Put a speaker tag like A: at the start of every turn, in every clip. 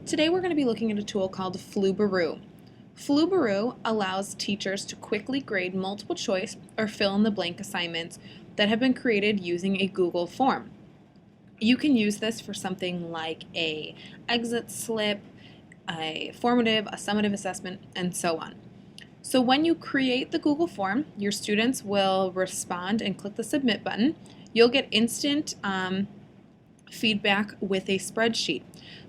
A: Today we're going to be looking at a tool called Flubaroo. Flubaroo allows teachers to quickly grade multiple choice or fill in the blank assignments that have been created using a Google form. You can use this for something like a exit slip, a formative, a summative assessment, and so on. So when you create the Google form, your students will respond and click the submit button. You'll get instant feedback with a spreadsheet.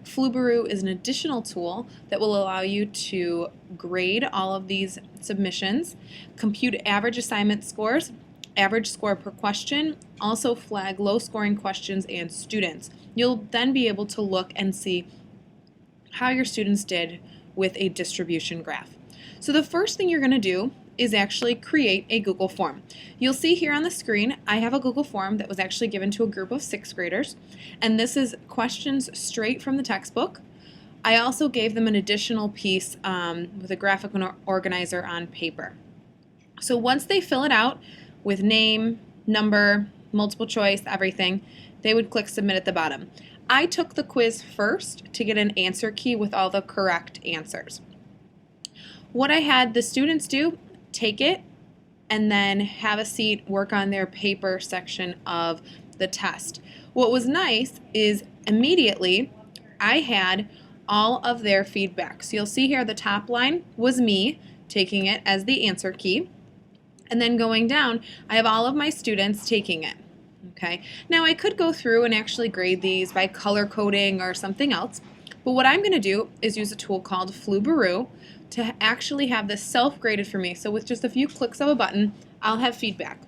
A: Flubaroo is an additional tool that will allow you to grade all of these submissions, compute average assignment scores, average score per question, also flag low scoring questions and students. You'll then be able to look and see how your students did with a distribution graph. So the first thing you're going to do is actually create a Google form. You'll see here on the screen I have a Google form that was actually given to a group of 6th graders, and this is questions straight from the textbook. I also gave them an additional piece with a graphic organizer on paper. So once they fill it out with name, number, multiple choice, everything, they would click submit at the bottom. I took the quiz first to get an answer key with all the correct answers. What I had the students do, take it and then have a seat, work on their paper section of the test. What was nice is immediately I had all of their feedback. So you'll see here the top line was me taking it as the answer key, and then going down I have all of my students taking it. Okay. Now I could go through and actually grade these by color coding or something else, but what I'm going to do is use a tool called Flubaroo to actually have this self-graded for me. So with just a few clicks of a button, I'll have feedback.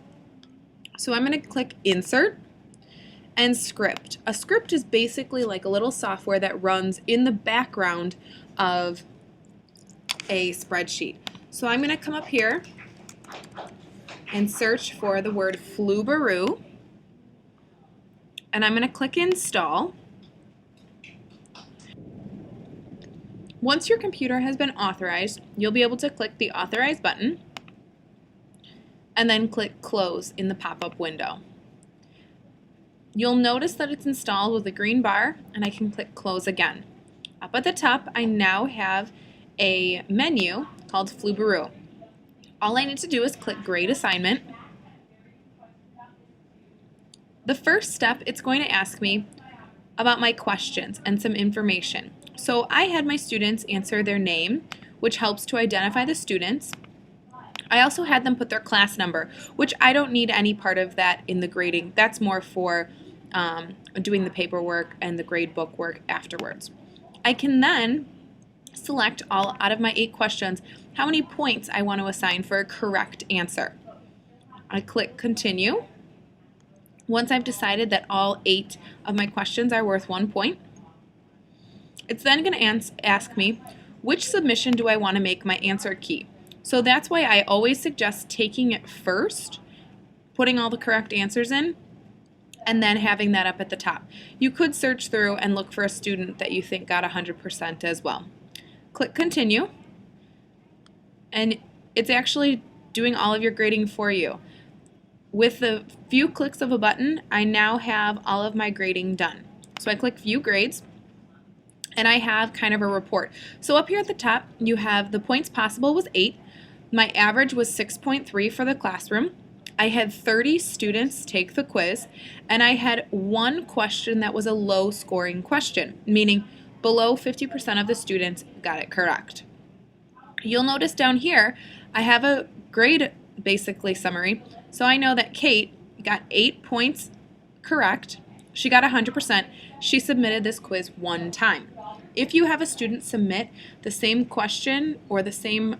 A: So I'm going to click Insert and Script. A script is basically like a little software that runs in the background of a spreadsheet. So I'm going to come up here and search for the word Flubaroo, and I'm going to click Install. Once your computer has been authorized, you'll be able to click the Authorize button and then click Close in the pop-up window. You'll notice that it's installed with a green bar, and I can click Close again. Up at the top, I now have a menu called Flubaroo. All I need to do is click Grade Assignment. The first step, it's going to ask me about my questions and some information. So I had my students answer their name, which helps to identify the students. I also had them put their class number, which I don't need any part of that in the grading. That's more for doing the paperwork and the grade book work afterwards. I can then select all out of my 8 questions how many points I want to assign for a correct answer. I click Continue. Once I've decided that all 8 of my questions are worth 1 point, it's then going to ask me, which submission do I want to make my answer key? So that's why I always suggest taking it first, putting all the correct answers in, and then having that up at the top. You could search through and look for a student that you think got 100% as well. Click Continue, and it's actually doing all of your grading for you. With a few clicks of a button, I now have all of my grading done. So I click View Grades, and I have kind of a report. So up here at the top, you have the points possible was 8. My average was 6.3 for the classroom. I had 30 students take the quiz, and I had 1 question that was a low scoring question, meaning below 50% of the students got it correct. You'll notice down here, I have a grade basically summary. So I know that Kate got 8 points correct. She got 100%. She submitted this quiz 1 time. If you have a student submit the same question or the same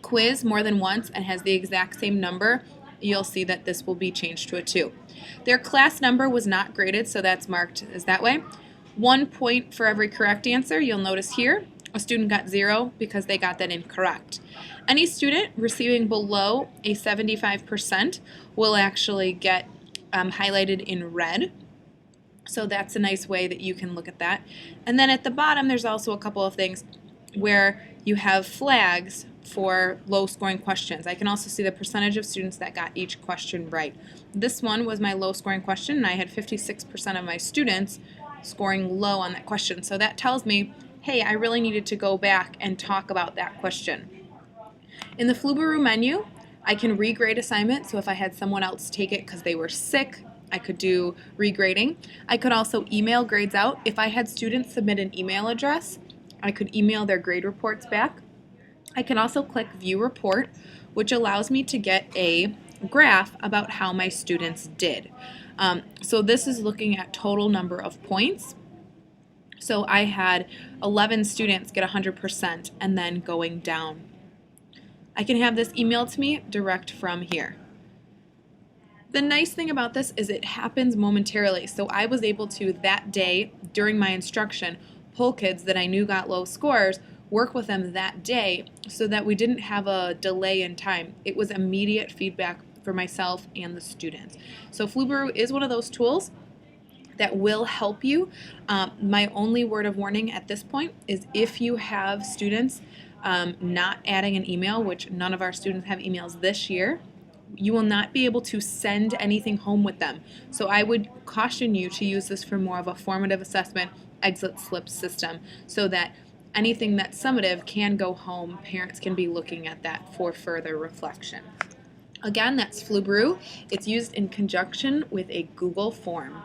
A: quiz more than once and has the exact same number, you'll see that this will be changed to a 2. Their class number was not graded, so that's marked as that way. 1 point for every correct answer. You'll notice here a student got 0 because they got that incorrect. Any student receiving below a 75% will actually get highlighted in red. So that's a nice way that you can look at that. And then at the bottom, there's also a couple of things where you have flags for low scoring questions. I can also see the percentage of students that got each question right. This one was my low scoring question, and I had 56% of my students scoring low on that question. So that tells me, hey, I really needed to go back and talk about that question. In the Flubaroo menu, I can regrade assignments. So if I had someone else take it because they were sick, I could do regrading. I could also email grades out. If I had students submit an email address, I could email their grade reports back. I can also click View Report, which allows me to get a graph about how my students did. So this is looking at total number of points. So I had 11 students get 100% and then going down. I can have this emailed to me direct from here. The nice thing about this is it happens momentarily. So I was able to, that day during my instruction, pull kids that I knew got low scores, work with them that day so that we didn't have a delay in time. It was immediate feedback for myself and the students. So Flubaroo is one of those tools that will help you. My only word of warning at this point is if you have students not adding an email, which none of our students have emails this year, you will not be able to send anything home with them. So I would caution you to use this for more of a formative assessment exit slip system so that anything that's summative can go home. Parents can be looking at that for further reflection. Again, that's Flubaroo. It's used in conjunction with a Google form.